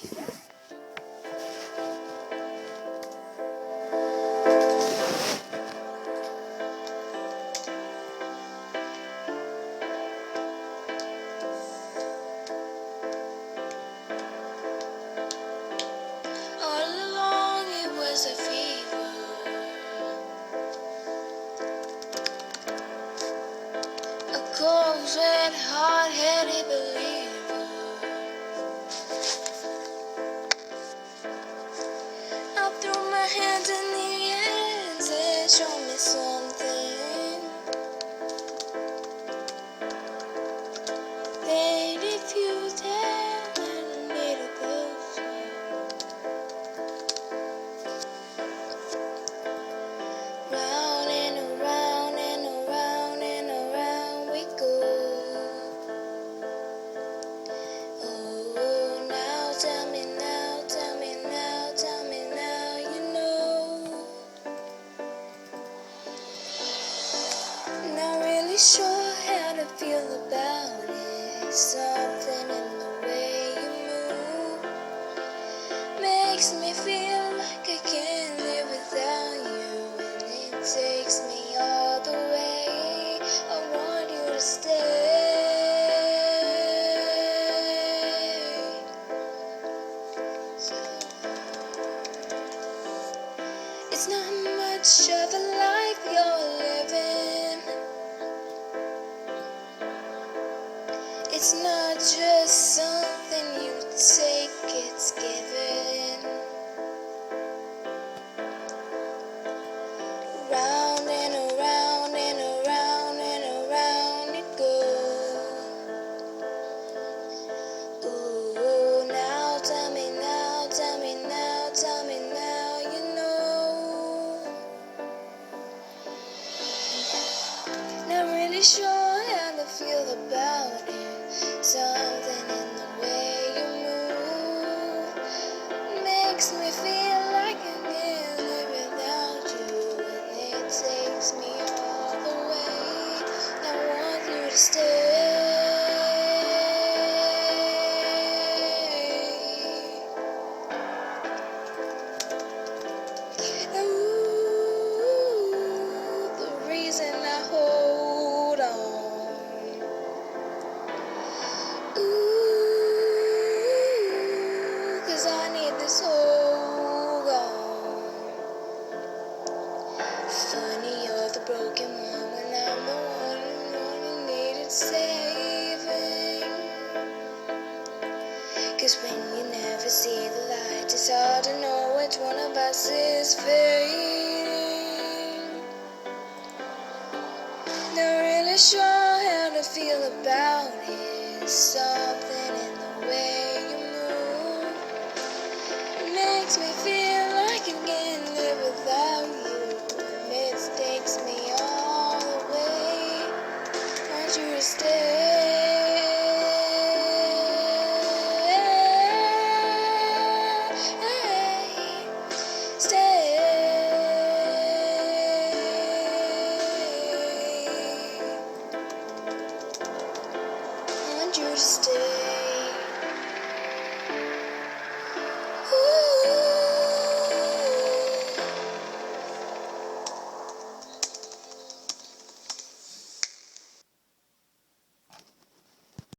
All along it was a fever, a cold, red, hard-headed believer. I threw my hands in the air and said, show me something. They refused and I made a closer. Round and around and around and around we go. Oh, now tell me now, tell me now, tell me now, you know. Not really sure how to feel about it. Something in the way you move makes me feel like I can't live without you, and it takes me all the way. I want you to stay. It's not much of a life you're living. It's not just something you take, it's given. Round and around and around and around it goes. Ooh, now tell me now, tell me now, tell me now, you know. Not really sure how to feel about it. Something in the way you move makes me feel like I can't live without you, and it takes me all the way. I want you to stay. Ooh, the reason I hold on. Ooh, 'cause I need this hold on. Funny, you're the broken one when I'm the one who needed saving. 'Cause when you never see the light, it's hard to know which one of us is fading. Not really sure how to feel about it. Something in the way you move makes me feel like I can't live without you, and it takes me all the way. I want you to stay. I want you to stay.